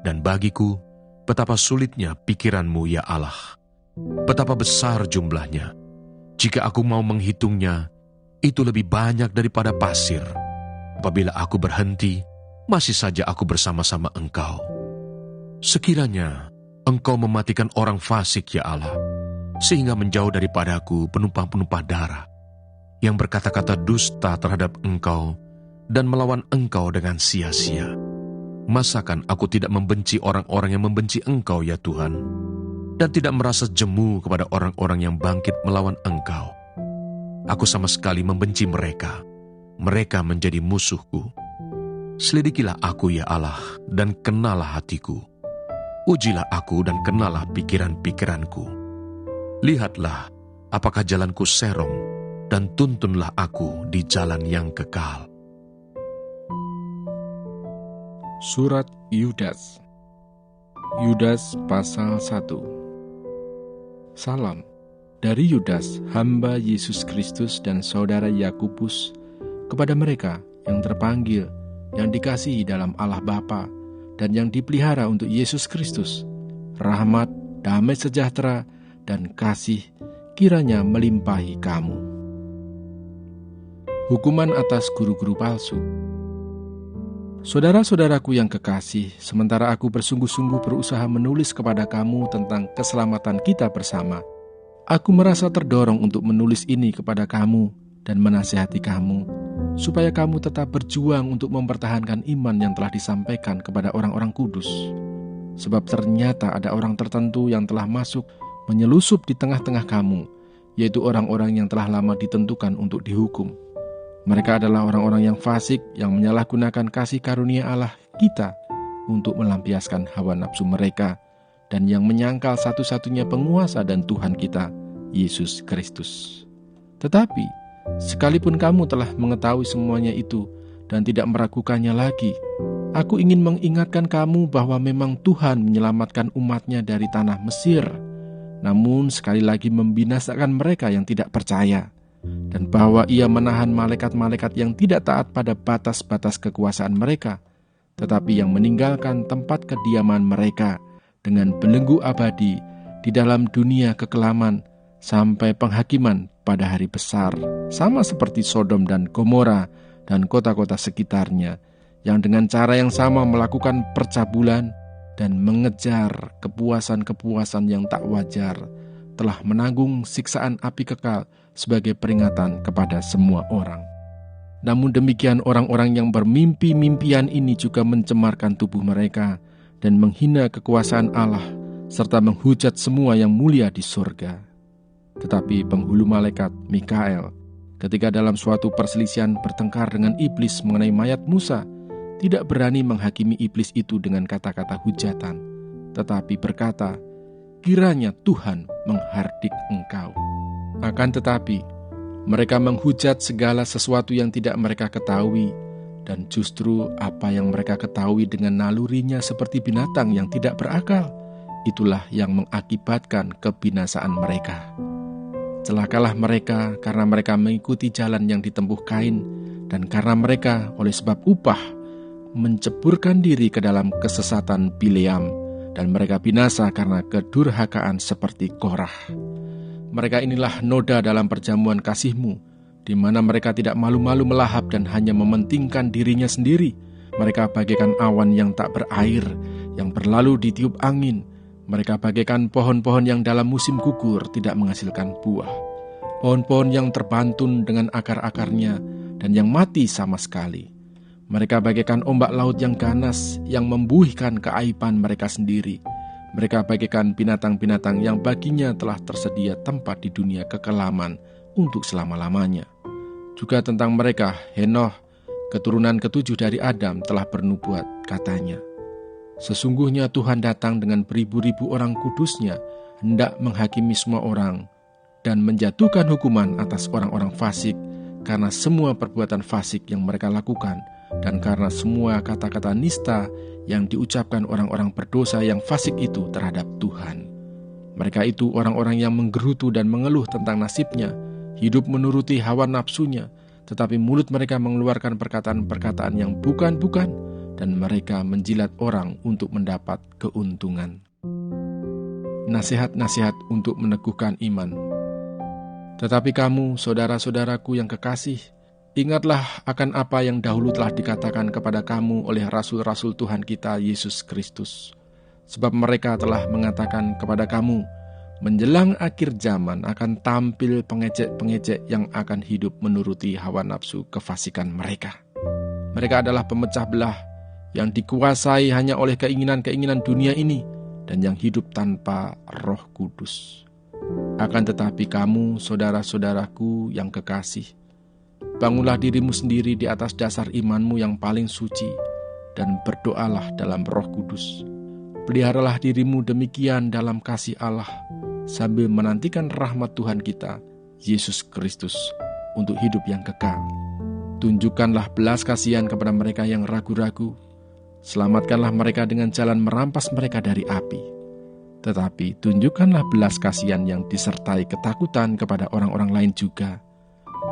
Dan bagiku, betapa sulitnya pikiran-Mu ya Allah. Betapa besar jumlahnya. Jika aku mau menghitungnya, itu lebih banyak daripada pasir. Apabila aku berhenti, masih saja aku bersama-sama Engkau. Sekiranya Engkau mematikan orang fasik ya Allah, sehingga menjauh daripadaku penumpang-penumpang darah, yang berkata-kata dusta terhadap Engkau dan melawan Engkau dengan sia-sia. Masakan aku tidak membenci orang-orang yang membenci Engkau ya Tuhan, dan tidak merasa jemu kepada orang-orang yang bangkit melawan Engkau. Aku sama sekali membenci mereka. Mereka menjadi musuhku. Selidikilah aku ya Allah, dan kenalah hatiku. Ujilah aku dan kenalah pikiran-pikiranku. Lihatlah apakah jalanku serong, dan tuntunlah aku di jalan yang kekal. Surat Yudas. Yudas pasal 1. Salam dari Yudas, hamba Yesus Kristus dan saudara Yakubus, kepada mereka yang terpanggil, yang dikasihi dalam Allah Bapa, dan yang dipelihara untuk Yesus Kristus. Rahmat, damai sejahtera, dan kasih kiranya melimpahi kamu. Hukuman atas guru-guru palsu. Saudara-saudaraku yang kekasih, sementara aku bersungguh-sungguh berusaha menulis kepada kamu tentang keselamatan kita bersama, aku merasa terdorong untuk menulis ini kepada kamu dan menasihati kamu, supaya kamu tetap berjuang untuk mempertahankan iman yang telah disampaikan kepada orang-orang kudus. Sebab ternyata ada orang tertentu yang telah masuk menyelusup di tengah-tengah kamu, yaitu orang-orang yang telah lama ditentukan untuk dihukum. Mereka adalah orang-orang yang fasik yang menyalahgunakan kasih karunia Allah kita untuk melampiaskan hawa nafsu mereka, dan yang menyangkal satu-satunya penguasa dan Tuhan kita, Yesus Kristus. Tetapi, sekalipun kamu telah mengetahui semuanya itu dan tidak meragukannya lagi, aku ingin mengingatkan kamu bahwa memang Tuhan menyelamatkan umatnya dari tanah Mesir, namun sekali lagi membinasakan mereka yang tidak percaya, dan bahwa Ia menahan malaikat-malaikat yang tidak taat pada batas-batas kekuasaan mereka, tetapi yang meninggalkan tempat kediaman mereka dengan belenggu abadi di dalam dunia kekelaman sampai penghakiman pada hari besar, sama seperti Sodom dan Gomora dan kota-kota sekitarnya, yang dengan cara yang sama melakukan percabulan dan mengejar kepuasan-kepuasan yang tak wajar, telah menanggung siksaan api kekal sebagai peringatan kepada semua orang. Namun demikian orang-orang yang bermimpi-mimpian ini juga mencemarkan tubuh mereka dan menghina kekuasaan Allah, serta menghujat semua yang mulia di surga. Tetapi penghulu malaikat Mikael, ketika dalam suatu perselisihan bertengkar dengan iblis mengenai mayat Musa, tidak berani menghakimi iblis itu dengan kata-kata hujatan, tetapi berkata, "Kiranya Tuhan menghardik engkau." Akan tetapi, mereka menghujat segala sesuatu yang tidak mereka ketahui, dan justru apa yang mereka ketahui dengan nalurinya seperti binatang yang tidak berakal, itulah yang mengakibatkan kebinasaan mereka. Celakalah mereka karena mereka mengikuti jalan yang ditempuh Kain, dan karena mereka oleh sebab upah menceburkan diri ke dalam kesesatan Bileam, dan mereka binasa karena kedurhakaan seperti Korah. Mereka inilah noda dalam perjamuan kasih-Mu, di mana mereka tidak malu-malu melahap dan hanya mementingkan dirinya sendiri. Mereka bagaikan awan yang tak berair, yang berlalu ditiup angin. Mereka bagaikan pohon-pohon yang dalam musim gugur tidak menghasilkan buah. Pohon-pohon yang terbantun dengan akar-akarnya dan yang mati sama sekali. Mereka bagaikan ombak laut yang ganas, yang membuihkan keaiban mereka sendiri. Mereka bagaikan binatang-binatang yang baginya telah tersedia tempat di dunia kekelaman untuk selama-lamanya. Juga tentang mereka, Henoh, keturunan ketujuh dari Adam, telah bernubuat, katanya, "Sesungguhnya Tuhan datang dengan beribu-ribu orang kudusnya, hendak menghakimi semua orang, dan menjatuhkan hukuman atas orang-orang fasik, karena semua perbuatan fasik yang mereka lakukan, dan karena semua kata-kata nista yang diucapkan orang-orang berdosa yang fasik itu terhadap Tuhan. Mereka itu orang-orang yang menggerutu dan mengeluh tentang nasibnya, hidup menuruti hawa nafsunya, tetapi mulut mereka mengeluarkan perkataan-perkataan yang bukan-bukan, dan mereka menjilat orang untuk mendapat keuntungan. Nasihat-nasihat untuk meneguhkan iman. Tetapi kamu, saudara-saudaraku yang kekasih, ingatlah akan apa yang dahulu telah dikatakan kepada kamu oleh rasul-rasul Tuhan kita Yesus Kristus. Sebab mereka telah mengatakan kepada kamu, menjelang akhir zaman akan tampil pengejek-pengejek yang akan hidup menuruti hawa nafsu kefasikan mereka. Mereka adalah pemecah belah yang dikuasai hanya oleh keinginan-keinginan dunia ini dan yang hidup tanpa Roh Kudus. Akan tetapi kamu, saudara-saudaraku yang kekasih, bangunlah dirimu sendiri di atas dasar imanmu yang paling suci dan berdoalah dalam Roh Kudus. Peliharalah dirimu demikian dalam kasih Allah, sambil menantikan rahmat Tuhan kita, Yesus Kristus, untuk hidup yang kekal. Tunjukkanlah belas kasihan kepada mereka yang ragu-ragu. Selamatkanlah mereka dengan jalan merampas mereka dari api. Tetapi tunjukkanlah belas kasihan yang disertai ketakutan kepada orang-orang lain juga.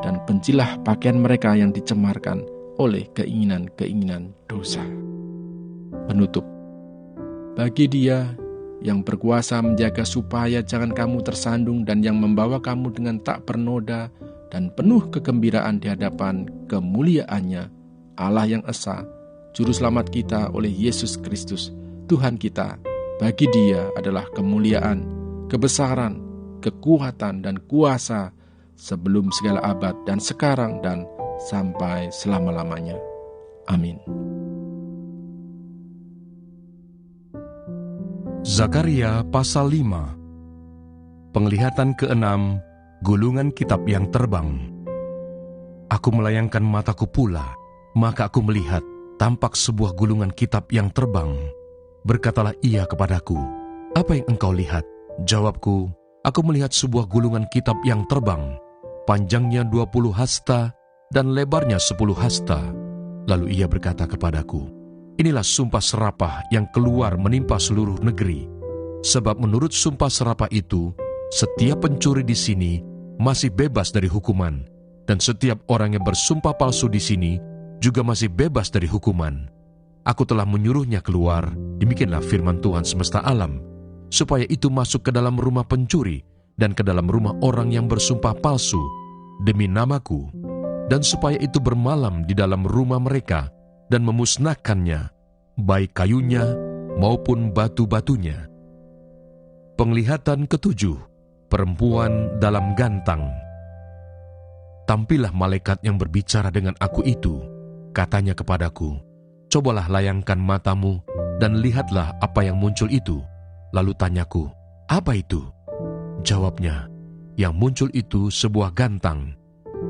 Dan bencilah pakaian mereka yang dicemarkan oleh keinginan-keinginan dosa. Penutup. Bagi Dia yang berkuasa menjaga supaya jangan kamu tersandung dan yang membawa kamu dengan tak bernoda dan penuh kegembiraan di hadapan kemuliaannya, Allah yang esa, Juru Selamat kita oleh Yesus Kristus, Tuhan kita. Bagi Dia adalah kemuliaan, kebesaran, kekuatan, dan kuasa sebelum segala abad dan sekarang dan sampai selama-lamanya. Amin. Zakaria pasal 5. Penglihatan ke-6, gulungan kitab yang terbang. Aku melayangkan mataku pula, maka aku melihat tampak sebuah gulungan kitab yang terbang. Berkatalah ia kepadaku, apa yang engkau lihat? Jawabku, aku melihat sebuah gulungan kitab yang terbang, panjangnya 20 hasta dan lebarnya 10 hasta. Lalu ia berkata kepadaku, inilah sumpah serapah yang keluar menimpa seluruh negeri. Sebab menurut sumpah serapah itu, setiap pencuri di sini masih bebas dari hukuman, dan setiap orang yang bersumpah palsu di sini juga masih bebas dari hukuman. Aku telah menyuruhnya keluar, demikianlah firman Tuhan semesta alam, supaya itu masuk ke dalam rumah pencuri dan ke dalam rumah orang yang bersumpah palsu demi namaku, dan supaya itu bermalam di dalam rumah mereka dan memusnahkannya, baik kayunya maupun batu-batunya. Penglihatan ke-7, perempuan dalam gantang. Tampillah malaikat yang berbicara dengan aku itu. Katanya kepadaku, cobalah layangkan matamu dan lihatlah apa yang muncul itu. Lalu tanyaku, apa itu? Jawabnya, yang muncul itu sebuah gantang.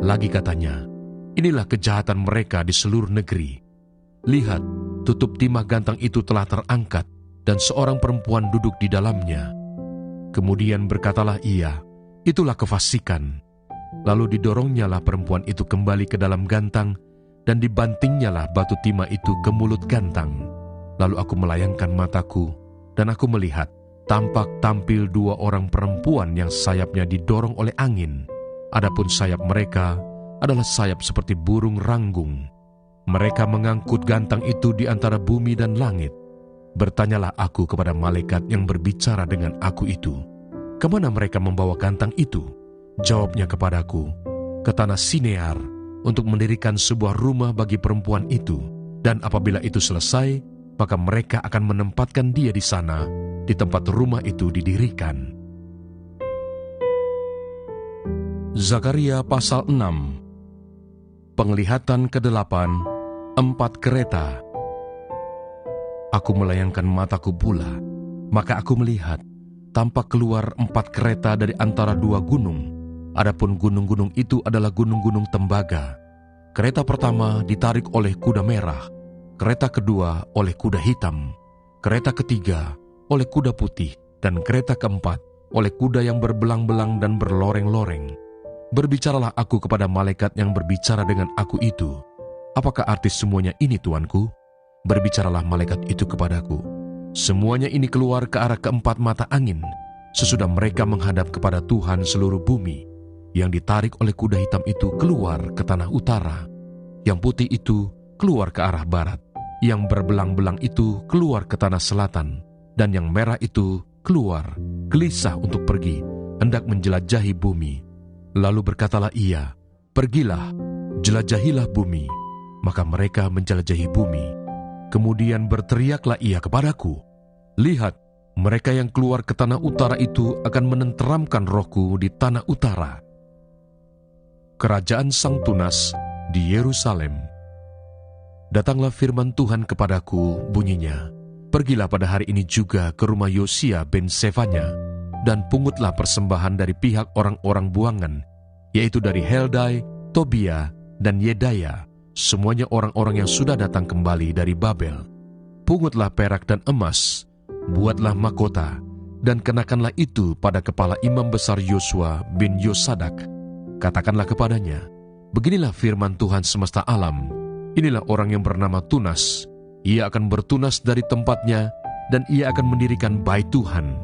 Lagi katanya, inilah kejahatan mereka di seluruh negeri. Lihat, tutup timah gantang itu telah terangkat, dan seorang perempuan duduk di dalamnya. Kemudian berkatalah ia, itulah kefasikan. Lalu didoronnyalah perempuan itu kembali ke dalam gantang, dan dibantingnyalah batu timah itu ke mulut gantang. Lalu aku melayangkan mataku, dan aku melihat, tampak tampil 2 orang perempuan yang sayapnya didorong oleh angin. Adapun sayap mereka adalah sayap seperti burung ranggung. Mereka mengangkut gantang itu di antara bumi dan langit. Bertanyalah aku kepada malaikat yang berbicara dengan aku itu, kemana mereka membawa gantang itu? Jawabnya kepadaku, ke tanah Sinear, untuk mendirikan sebuah rumah bagi perempuan itu. Dan apabila itu selesai, maka mereka akan menempatkan dia di sana, di tempat rumah itu didirikan. Zakaria pasal 6. Penglihatan ke-8, 4 kereta. Aku melayangkan mataku pula, maka aku melihat, tampak keluar 4 kereta dari antara 2 gunung. Adapun gunung-gunung itu adalah gunung-gunung tembaga. Kereta pertama ditarik oleh kuda merah, kereta kedua oleh kuda hitam, kereta ketiga oleh kuda putih, dan kereta keempat oleh kuda yang berbelang-belang dan berloreng-loreng. Berbicaralah aku kepada malaikat yang berbicara dengan aku itu, apakah arti semuanya ini, tuanku? Berbicaralah malaikat itu kepadaku, semuanya ini keluar ke arah keempat mata angin, sesudah mereka menghadap kepada Tuhan seluruh bumi. Yang ditarik oleh kuda hitam itu keluar ke tanah utara, yang putih itu keluar ke arah barat, yang berbelang-belang itu keluar ke tanah selatan, dan yang merah itu keluar, gelisah untuk pergi, hendak menjelajahi bumi. Lalu berkatalah ia, "Pergilah, jelajahilah bumi." Maka mereka menjelajahi bumi. Kemudian berteriaklah ia kepadaku, "Lihat, mereka yang keluar ke tanah utara itu akan menenteramkan rohku di tanah utara." Kerajaan Sang Tunas di Yerusalem. Datanglah firman Tuhan kepadaku, bunyinya, "Pergilah pada hari ini juga ke rumah Yosia bin Sefanya, dan pungutlah persembahan dari pihak orang-orang buangan, yaitu dari Heldai, Tobia, dan Yedaya, semuanya orang-orang yang sudah datang kembali dari Babel. Pungutlah perak dan emas, buatlah mahkota, dan kenakanlah itu pada kepala imam besar Yosua bin Yosadak. Katakanlah kepadanya, beginilah firman Tuhan semesta alam, inilah orang yang bernama Tunas. Ia akan bertunas dari tempatnya, dan ia akan mendirikan bait Tuhan.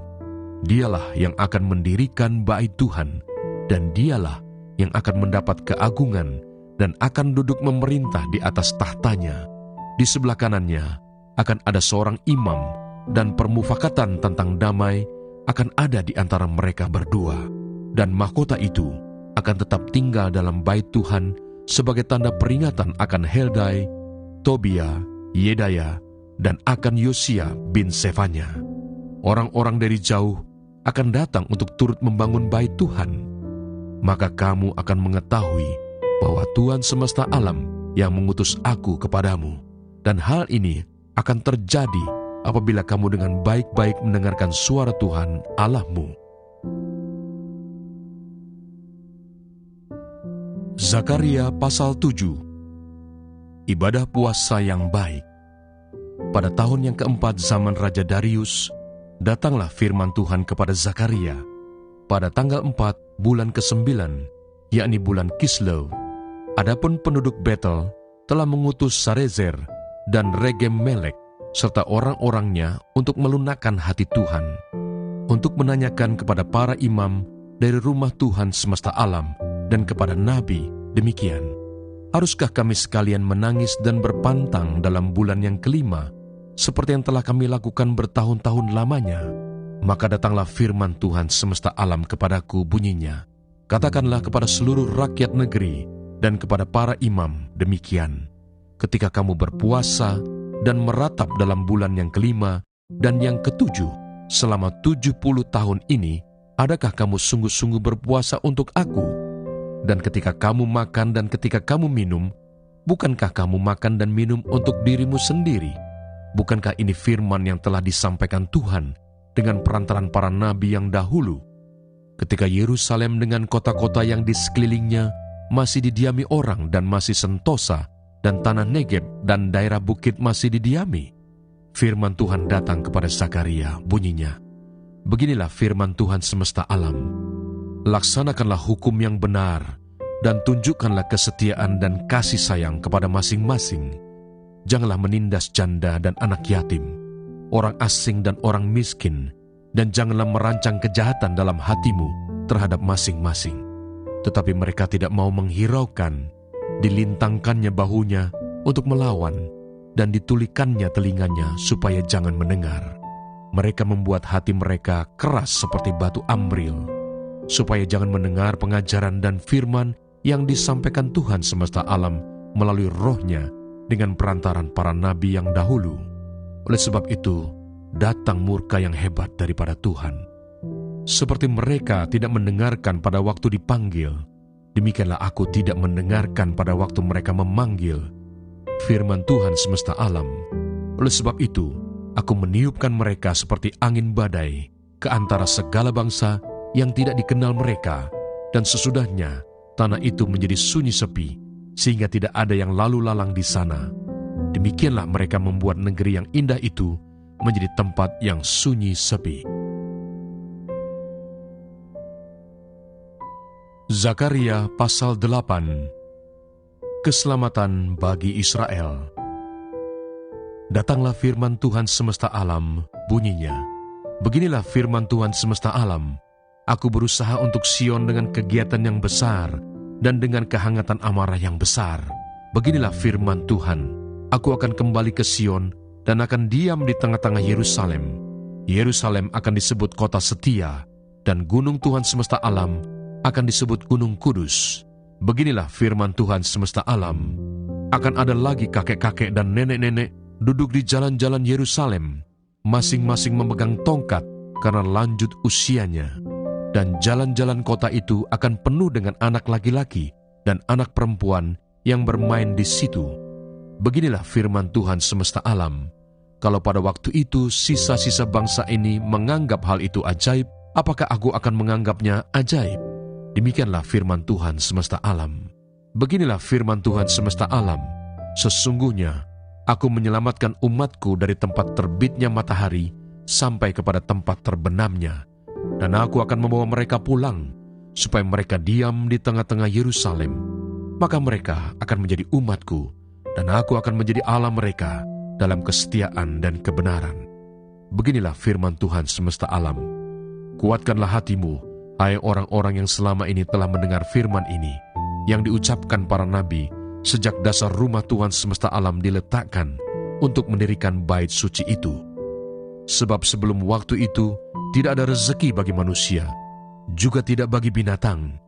Dialah yang akan mendirikan bait Tuhan, dan dialah yang akan mendapat keagungan, dan akan duduk memerintah di atas tahtanya. Di sebelah kanannya akan ada seorang imam, dan permufakatan tentang damai akan ada di antara mereka berdua. Dan mahkota itu akan tetap tinggal dalam bait Tuhan sebagai tanda peringatan akan Heldai, Tobia, Yedaya, dan akan Yosia bin Sefanya. Orang-orang dari jauh akan datang untuk turut membangun bait Tuhan. Maka kamu akan mengetahui bahwa Tuhan semesta alam yang mengutus aku kepadamu. Dan hal ini akan terjadi apabila kamu dengan baik-baik mendengarkan suara Tuhan Allahmu. Zakaria pasal 7. Ibadah puasa yang baik. Pada tahun yang keempat zaman Raja Darius, datanglah firman Tuhan kepada Zakaria pada tanggal 4 bulan ke-9, yakni bulan Kislew. Adapun penduduk Betel telah mengutus Sarezer dan Regem-Melek serta orang-orangnya untuk melunakkan hati Tuhan, untuk menanyakan kepada para imam dari rumah Tuhan semesta alam dan kepada nabi demikian, haruskah kami sekalian menangis dan berpantang dalam bulan yang kelima, seperti yang telah kami lakukan bertahun-tahun lamanya? Maka datanglah firman Tuhan semesta alam kepadaku, bunyinya, katakanlah kepada seluruh rakyat negeri dan kepada para imam demikian, ketika kamu berpuasa dan meratap dalam bulan yang kelima dan yang ketujuh selama 70 tahun ini, adakah kamu sungguh-sungguh berpuasa untuk aku? Dan ketika kamu makan dan ketika kamu minum, bukankah kamu makan dan minum untuk dirimu sendiri? Bukankah ini firman yang telah disampaikan Tuhan dengan perantaran para nabi yang dahulu? Ketika Yerusalem dengan kota-kota yang di sekelilingnya masih didiami orang dan masih sentosa, dan tanah Negeb dan daerah bukit masih didiami, firman Tuhan datang kepada Zakaria, bunyinya, beginilah firman Tuhan semesta alam, laksanakanlah hukum yang benar, dan tunjukkanlah kesetiaan dan kasih sayang kepada masing-masing. Janganlah menindas janda dan anak yatim, orang asing dan orang miskin, dan janganlah merancang kejahatan dalam hatimu terhadap masing-masing. Tetapi mereka tidak mau menghiraukan, dilintangkannya bahunya untuk melawan, dan ditulikannya telinganya supaya jangan mendengar. Mereka membuat hati mereka keras seperti batu ambril, supaya jangan mendengar pengajaran dan firman yang disampaikan Tuhan semesta alam melalui rohnya dengan perantaran para nabi yang dahulu. Oleh sebab itu, datang murka yang hebat daripada Tuhan. Seperti mereka tidak mendengarkan pada waktu dipanggil, demikianlah aku tidak mendengarkan pada waktu mereka memanggil, firman Tuhan semesta alam. Oleh sebab itu, aku meniupkan mereka seperti angin badai ke antara segala bangsa yang tidak dikenal mereka, dan sesudahnya tanah itu menjadi sunyi sepi, sehingga tidak ada yang lalu lalang di sana. Demikianlah mereka membuat negeri yang indah itu menjadi tempat yang sunyi sepi. Zakaria pasal 8. Keselamatan bagi Israel. Datanglah firman Tuhan semesta alam, bunyinya, beginilah firman Tuhan semesta alam, aku berusaha untuk Sion dengan kegiatan yang besar dan dengan kehangatan amarah yang besar. Beginilah firman Tuhan, aku akan kembali ke Sion dan akan diam di tengah-tengah Yerusalem. Yerusalem akan disebut kota setia, dan gunung Tuhan semesta alam akan disebut gunung kudus. Beginilah firman Tuhan semesta alam. Akan ada lagi kakek-kakek dan nenek-nenek duduk di jalan-jalan Yerusalem, masing-masing memegang tongkat karena lanjut usianya. Dan jalan-jalan kota itu akan penuh dengan anak laki-laki dan anak perempuan yang bermain di situ. Beginilah firman Tuhan semesta alam. Kalau pada waktu itu sisa-sisa bangsa ini menganggap hal itu ajaib, apakah aku akan menganggapnya ajaib? Demikianlah firman Tuhan semesta alam. Beginilah firman Tuhan semesta alam. Sesungguhnya, aku menyelamatkan umatku dari tempat terbitnya matahari sampai kepada tempat terbenamnya. Dan aku akan membawa mereka pulang, supaya mereka diam di tengah-tengah Yerusalem. Maka mereka akan menjadi umatku, dan aku akan menjadi Allah mereka dalam kesetiaan dan kebenaran. Beginilah firman Tuhan semesta alam. Kuatkanlah hatimu, hai orang-orang yang selama ini telah mendengar firman ini, yang diucapkan para nabi, sejak dasar rumah Tuhan semesta alam diletakkan untuk mendirikan bait suci itu. Sebab sebelum waktu itu, tidak ada rezeki bagi manusia, juga tidak bagi binatang.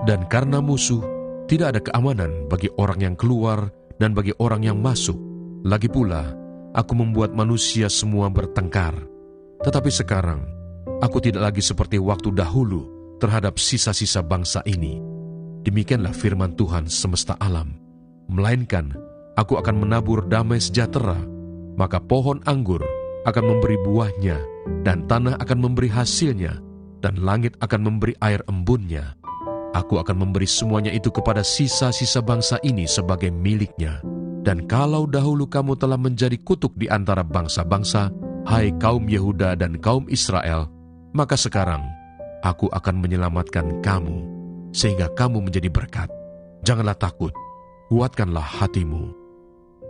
Dan karena musuh, tidak ada keamanan bagi orang yang keluar dan bagi orang yang masuk. Lagi pula, aku membuat manusia semua bertengkar. Tetapi sekarang, aku tidak lagi seperti waktu dahulu terhadap sisa-sisa bangsa ini. Demikianlah firman Tuhan semesta alam. Melainkan, aku akan menabur damai sejahtera, maka pohon anggur akan memberi buahnya, dan tanah akan memberi hasilnya, dan langit akan memberi air embunnya. Aku akan memberi semuanya itu kepada sisa-sisa bangsa ini sebagai miliknya. Dan kalau dahulu kamu telah menjadi kutuk di antara bangsa-bangsa, hai kaum Yehuda dan kaum Israel, maka sekarang aku akan menyelamatkan kamu, sehingga kamu menjadi berkat. Janganlah takut, kuatkanlah hatimu.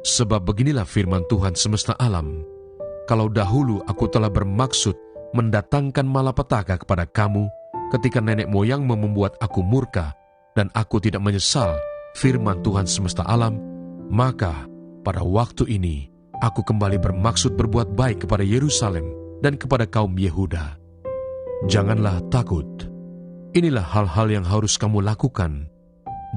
Sebab beginilah firman Tuhan semesta alam. Kalau dahulu aku telah bermaksud mendatangkan malapetaka kepada kamu, ketika nenek moyangmu membuat aku murka, dan aku tidak menyesal firman Tuhan semesta alam, maka pada waktu ini aku kembali bermaksud berbuat baik kepada Yerusalem dan kepada kaum Yehuda. Janganlah takut. Inilah hal-hal yang harus kamu lakukan.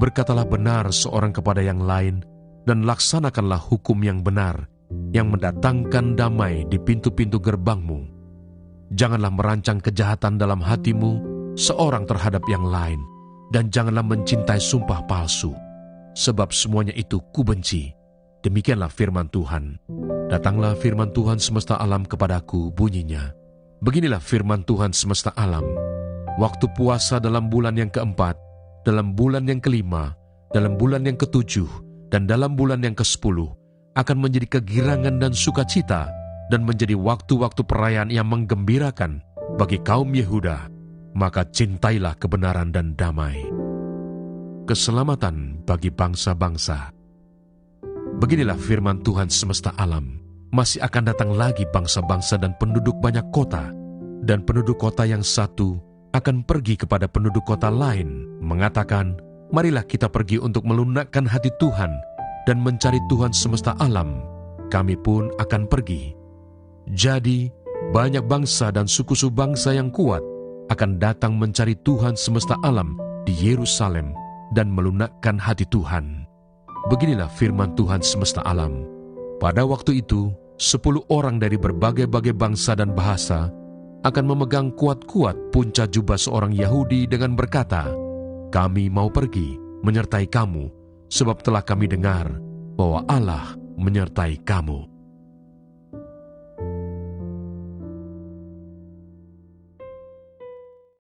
Berkatalah benar seorang kepada yang lain, dan laksanakanlah hukum yang benar, yang mendatangkan damai di pintu-pintu gerbangmu. Janganlah merancang kejahatan dalam hatimu seorang terhadap yang lain, dan janganlah mencintai sumpah palsu, sebab semuanya itu kubenci. Demikianlah firman Tuhan. Datanglah firman Tuhan semesta alam kepadaku, bunyinya. Beginilah firman Tuhan semesta alam. Waktu puasa dalam bulan yang keempat, dalam bulan yang kelima, dalam bulan yang ketujuh, dan dalam bulan yang ke-10, akan menjadi kegirangan dan sukacita, dan menjadi waktu-waktu perayaan yang menggembirakan bagi kaum Yehuda. Maka cintailah kebenaran dan damai, keselamatan bagi bangsa-bangsa. Beginilah firman Tuhan semesta alam. Masih akan datang lagi bangsa-bangsa dan penduduk banyak kota, dan penduduk kota yang satu akan pergi kepada penduduk kota lain, mengatakan, marilah kita pergi untuk melunakkan hati Tuhan dan mencari Tuhan semesta alam. Kami pun akan pergi. Jadi, banyak bangsa dan suku-suku bangsa yang kuat akan datang mencari Tuhan semesta alam di Yerusalem dan melunakkan hati Tuhan. Beginilah firman Tuhan semesta alam. Pada waktu itu, 10 orang dari berbagai-bagai bangsa dan bahasa akan memegang kuat-kuat punca jubah seorang Yahudi dengan berkata, kami mau pergi menyertai kamu, sebab telah kami dengar bahwa Allah menyertai kamu.